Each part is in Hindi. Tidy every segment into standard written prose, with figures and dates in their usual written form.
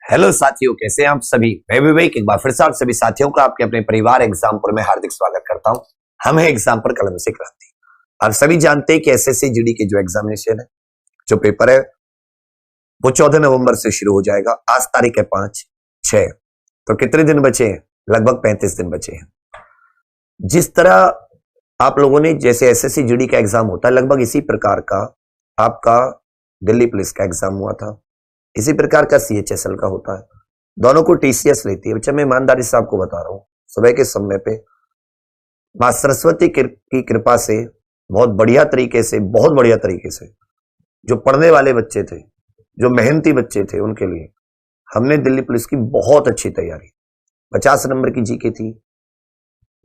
हेलो साथियों, कैसे हैं आप सभी। मैं विवेक एक बार फिर से आप सभी साथियों का आपके अपने परिवार एग्जाम्पल में हार्दिक स्वागत करता हूं। हम है एग्जाम्पल कलम से क्रांति। आप सभी जानते हैं कि एसएससी जीडी के जो एग्जामिनेशन है, जो पेपर है, वो 14 नवंबर से शुरू हो जाएगा। आज तारीख है 5/6, तो कितने दिन बचे हैं? लगभग 35 दिन बचे हैं। जिस तरह आप लोगों ने जैसे एसएससी जीडी का एग्जाम होता है, लगभग इसी प्रकार का आपका दिल्ली पुलिस का एग्जाम हुआ था, इसी प्रकार का सीएचएसएल का होता है। दोनों को टीसीएस लेती है। बच्चा मैं ईमानदारी से आपको बता रहा हूं, सुबह के समय पे मां सरस्वती की कृपा से बहुत बढ़िया तरीके से जो पढ़ने वाले बच्चे थे, जो मेहनती बच्चे थे, उनके लिए हमने दिल्ली पुलिस की बहुत अच्छी तैयारी, 50 नंबर की जीके थी,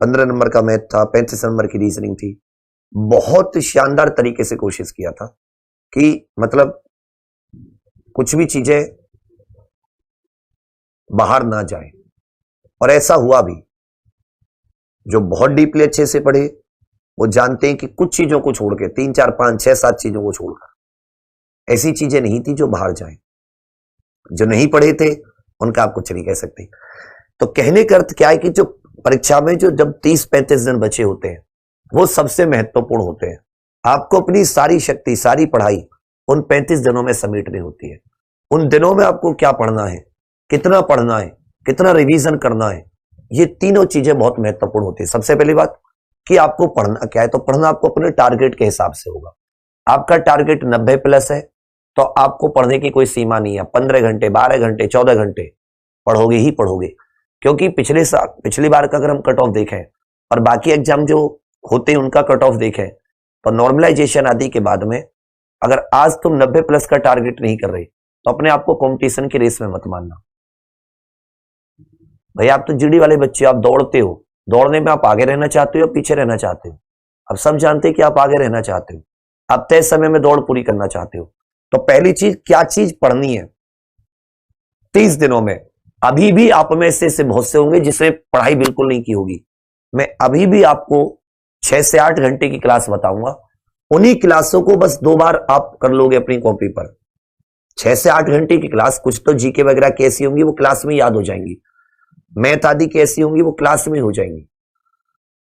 15 नंबर का मैथ था, 35 नंबर की रीजनिंग थी। बहुत शानदार तरीके से कोशिश किया था कि मतलब कुछ भी चीजें बाहर ना जाए, और ऐसा हुआ भी। जो बहुत डीपली अच्छे से पढ़े वो जानते हैं कि कुछ चीजों को छोड़ के 3 4 5 6 7 चीजों को छोड़कर ऐसी चीजें नहीं थी जो बाहर जाए। जो नहीं पढ़े थे उनका आप कुछ नहीं कह सकते। तो कहने का अर्थ क्या है कि जो परीक्षा में जो जब 30-35 दिन बचे होते हैं वो सबसे महत्वपूर्ण होते हैं। आपको अपनी सारी शक्ति, सारी पढ़ाई उन 35 दिनों में समेटनी होती है। उन दिनों में आपको क्या पढ़ना है, कितना पढ़ना है, कितना रिवीजन करना है, ये तीनों चीजें बहुत महत्वपूर्ण होती है। सबसे पहली बात कि आपको पढ़ना क्या है, तो पढ़ना आपको अपने टारगेट के हिसाब से होगा। आपका टारगेट 90+ है तो आपको पढ़ने की कोई सीमा नहीं है। 15 घंटे, 12 घंटे, 14 घंटे पढ़ोगे ही पढ़ोगे। क्योंकि पिछली बार का अगर हम कट ऑफ देखें और बाकी एग्जाम जो होते हैं उनका कट ऑफ देखें, तो नॉर्मलाइजेशन आदि के बाद में अगर आज तुम 90+ का टारगेट नहीं कर रहे तो अपने आप को कंपटीशन की रेस में मत मानना। भाई आप तो जीडी वाले बच्चे, आप दौड़ते हो, दौड़ने में आप आगे रहना चाहते हो या पीछे रहना चाहते हो? अब सब जानते हैं कि आप आगे रहना चाहते हो, आप तय समय में दौड़ पूरी करना चाहते हो। तो पहली चीज, क्या चीज पढ़नी है 30 दिनों में। अभी भी आप में से बहुत से होंगे जिसने पढ़ाई बिल्कुल नहीं की होगी। मैं अभी भी आपको 6 से 8 घंटे की क्लास बताऊंगा। उन्हीं क्लासों को बस 2 बार आप कर लोगे अपनी कॉपी पर। 6 से 8 घंटे की क्लास, कुछ तो जीके वगैरह कैसी होंगी वो क्लास में याद हो जाएंगी, मैथ आदि कैसी होंगी वो क्लास में हो जाएंगी।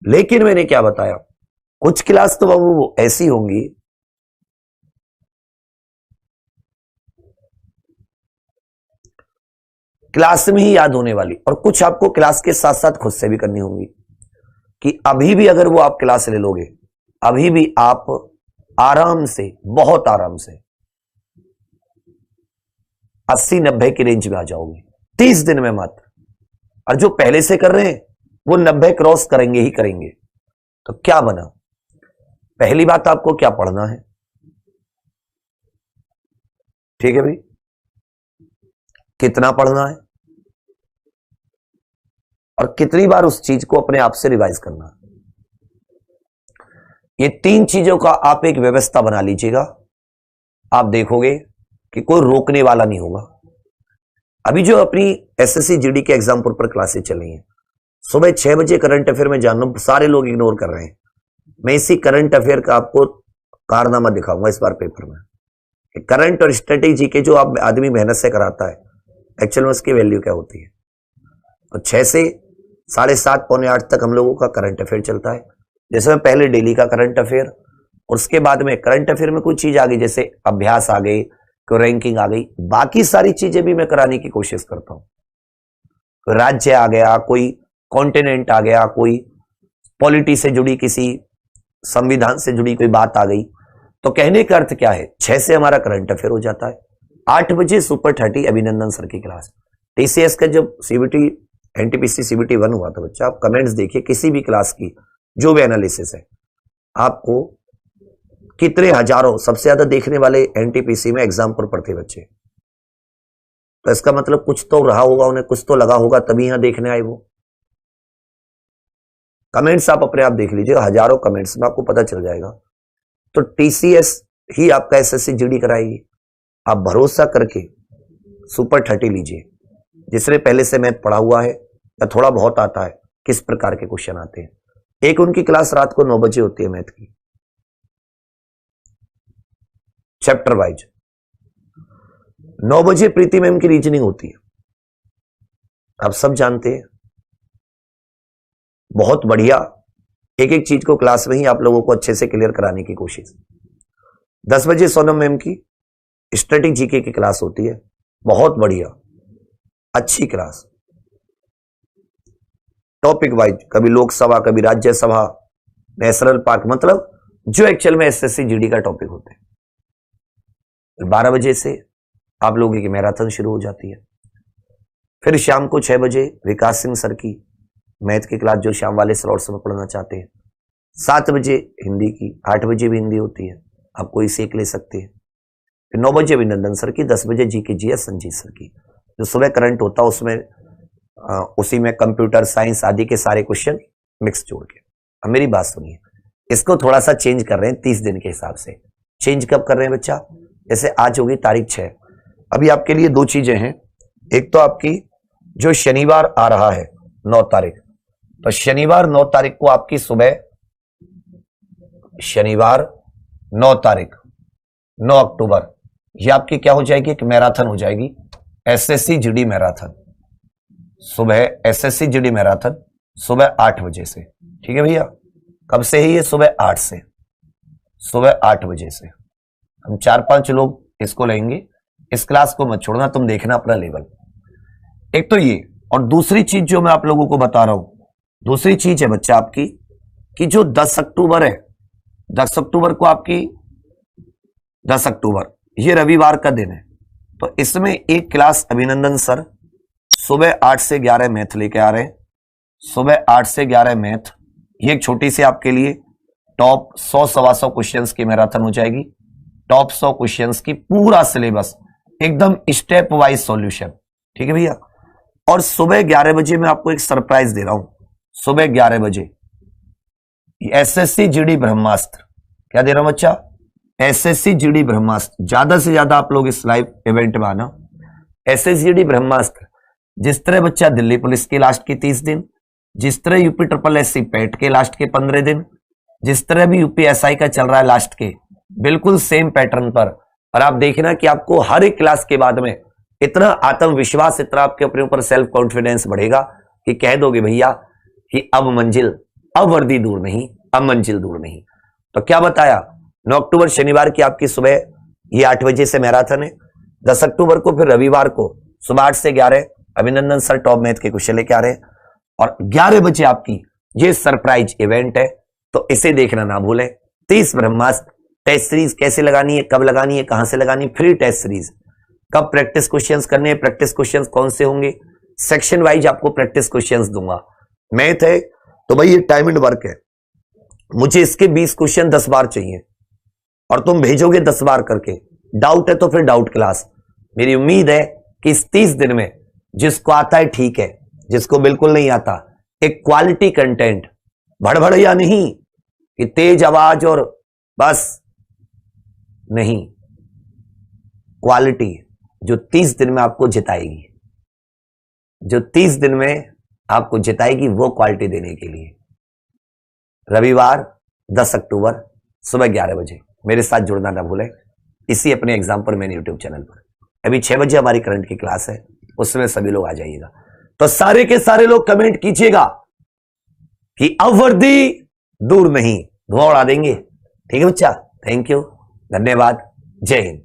लेकिन मैंने क्या बताया, कुछ क्लास तो वो ऐसी होंगी क्लास में ही याद होने वाली, और कुछ आपको क्लास के साथ साथ खुद से भी करनी होंगी। कि अभी भी अगर वो आप क्लास ले लोगे, अभी भी आप आराम से, बहुत आराम से 80-90 की रेंज में आ जाओगे 30 दिन में मात्र। और जो पहले से कर रहे हैं वो 90 क्रॉस करेंगे ही करेंगे। तो क्या बना? पहली बात, आपको क्या पढ़ना है, ठीक है भाई, कितना पढ़ना है और कितनी बार उस चीज को अपने आप से रिवाइज करना है। ये 3 चीजों का आप एक व्यवस्था बना लीजिएगा। आप देखोगे कि कोई रोकने वाला नहीं होगा। अभी जो अपनी एसएससी जीडी के एग्जाम पर क्लासेस चल रही हैं, सुबह 6 बजे करंट अफेयर में जानना सारे लोग इग्नोर कर रहे हैं। मैं इसी करंट अफेयर का आपको कारनामा दिखाऊंगा इस बार पेपर में। करंट और स्ट्रेटेजी के जो आप आदमी मेहनत से कराता है, एक्चुअल में उसकी वैल्यू क्या होती है। तो 6 से 7:30 पौने 8 तक हम लोगों का करंट अफेयर चलता है। जैसे मैं पहले डेली का करंट अफेयर, और उसके बाद में करंट अफेयर में कुछ चीज आ गई, जैसे अभ्यास आ गई, कोई रैंकिंग आ गई, बाकी सारी चीजें भी मैं कराने की कोशिश करता हूं। कोई राज्य आ गया, कोई कॉन्टिनेंट आ गया, कोई पॉलिटी से जुड़ी, किसी संविधान से जुड़ी कोई बात आ गई। तो कहने का अर्थ क्या है, 6 से हमारा करंट अफेयर हो जाता है। 8 बजे सुपर 30 अभिनंदन सर की क्लास। टीसीएस का जब सीबीटी एनटीपीसी सीबीटी 1 हुआ था बच्चा, आप कमेंट्स देखिए किसी भी क्लास की, जो भी एनालिसिस है, आपको कितने हजारों, सबसे ज्यादा देखने वाले एनटीपीसी में एग्जाम पर पढ़ते बच्चे। तो इसका मतलब कुछ तो रहा होगा, उन्हें कुछ तो लगा होगा, तभी यहां देखने आए वो। कमेंट्स आप अपने आप देख लीजिए, हजारों कमेंट्स में आपको पता चल जाएगा। तो टीसीएस ही आपका एसएससी जीडी कराएगी। आप भरोसा करके सुपर 30 लीजिए, जिसने पहले से मैथ पढ़ा हुआ है या थोड़ा बहुत आता है, किस प्रकार के क्वेश्चन आते हैं। एक उनकी क्लास रात को 9 बजे होती है मैथ की, चैप्टर वाइज। 9 बजे प्रीति मैम की रीजनिंग होती है। आप सब जानते हैं। बहुत बढ़िया, एक एक चीज को क्लास में ही आप लोगों को अच्छे से क्लियर कराने की कोशिश। 10 बजे सोनम मैम की स्टैटिक जीके की क्लास होती है, बहुत बढ़िया अच्छी क्लास, टॉपिक वाइज, कभी लोकसभा, कभी राज्यसभा, नेशनल पार्क, मतलब जो एक्चुअल में एसएससी जीडी का टॉपिक होते हैं। 12 बजे से आप लोगों की मैराथन शुरू हो जाती है। फिर शाम को 6 बजे विकास सिंह सर की मैथ की क्लास, जो शाम वाले स्लॉट्स में पढ़ना चाहते हैं। 7 बजे हिंदी की, 8 बजे भी हिंदी होती है, आप कोई सीख ले सकते हैं। फिर 9 बजे अभिनंदन सर की, 10 बजे जी के जीएस संजीत सर की, जो सुबह करंट होता है उसमें उसी में कंप्यूटर साइंस आदि के सारे क्वेश्चन मिक्स जोड़ के। अब मेरी बात सुनिए, इसको थोड़ा सा चेंज कर रहे हैं 30 दिन के हिसाब से। चेंज कब कर रहे हैं बच्चा? जैसे आज होगी तारीख 6, अभी आपके लिए 2 चीजें हैं। एक तो आपकी जो शनिवार आ रहा है 9 तारीख, तो शनिवार 9 तारीख को आपकी सुबह, शनिवार 9 तारीख 9 अक्टूबर, ये आपकी क्या हो जाएगी? एक मैराथन हो जाएगी, एसएससी जीडी मैराथन। सुबह एसएससी जीडी मैराथन सुबह 8 बजे से, ठीक है भैया? कब से है ये? सुबह 8 से, सुबह 8 बजे से। हम 4-5 लोग इसको लेंगे, इस क्लास को मत छोड़ना, तुम देखना अपना लेवल। एक तो ये, और दूसरी चीज जो मैं आप लोगों को बता रहा हूं, दूसरी चीज है बच्चा आपकी कि जो 10 अक्टूबर है, 10 अक्टूबर को आपकी, 10 अक्टूबर ये रविवार का दिन है, तो इसमें एक क्लास अभिनंदन सर सुबह 8 से 11 मैथ लेके आ रहे हैं। सुबह 8 से 11 मैथ, ये एक छोटी सी आपके लिए टॉप 100-125 क्वेश्चंस की मैराथन हो जाएगी। टॉप 100 क्वेश्चंस की पूरा सिलेबस, एकदम स्टेप वाइज सॉल्यूशन, ठीक है भैया? और सुबह 11 बजे मैं आपको एक सरप्राइज दे रहा हूं। सुबह 11 बजे एसएससी जीडी ब्रह्मास्त्र, क्या दे रहा हूं बच्चा? एसएससी जीडी ब्रह्मास्त्र। ज्यादा से ज्यादा आप लोग इस लाइव इवेंट में आना। एसएससी जीडी ब्रह्मास्त्र, जिस तरह बच्चा दिल्ली पुलिस के लास्ट के 30 दिन, जिस तरह यूपी ट्रिपल एससी पेट के लास्ट के 15 दिन, जिस तरह भी यूपीएसआई का चल रहा है लास्ट के, बिल्कुल सेम पैटर्न पर। और आप देखना कि आपको हर एक क्लास के बाद में इतना आत्मविश्वास, इतना आपके अपने ऊपर सेल्फ कॉन्फिडेंस बढ़ेगा कि कह दोगे भैया कि अब मंजिल, अब वर्दी दूर नहीं, अब मंजिल दूर नहीं। तो क्या बताया? 9 अक्टूबर शनिवार की आपकी सुबह ये 8 बजे से मैराथन है। 10 अक्टूबर को फिर रविवार को सुबह 8 से 11 अभिनंदन सर टॉप मैथ के क्वेश्चन लेके आ रहे हैं, और 11 बजे आपकी ये सरप्राइज इवेंट है, तो इसे देखना ना भूलें। 30 ब्रह्मास्त्र टेस्ट सीरीज कैसे लगानी है, कब लगानी है, कहां से लगानी है, फ्री टेस्ट सीरीज, कब प्रैक्टिस क्वेश्चंस करने हैं, प्रैक्टिस क्वेश्चंस कौन से होंगे, सेक्शन वाइज आपको प्रैक्टिस क्वेश्चंस दूंगा। मैथ है तो भाई ये टाइम एंड वर्क है, मुझे इसके 20 क्वेश्चन 10 बार चाहिए, और तुम भेजोगे 10 बार करके। डाउट है तो फिर डाउट क्लास। मेरी उम्मीद है कि इस 30 दिन में जिसको आता है ठीक है, जिसको बिल्कुल नहीं आता, एक क्वालिटी कंटेंट, भड़भड़िया नहीं कि तेज आवाज और बस नहीं, क्वालिटी जो 30 दिन में आपको जिताएगी, जो 30 दिन में आपको जिताएगी, वो क्वालिटी देने के लिए रविवार 10 अक्टूबर सुबह 11 बजे मेरे साथ जुड़ना ना भूलें, इसी अपने एग्जाम पर मेरे यूट्यूब चैनल पर। अभी 6 बजे हमारी करंट की क्लास है, उसमें सभी लोग आ जाइएगा। तो सारे के सारे लोग कमेंट कीजिएगा कि अब वर्दी दूर नहीं, धुआं उड़ा देंगे, ठीक है बच्चा? थैंक यू, धन्यवाद, जय हिंद।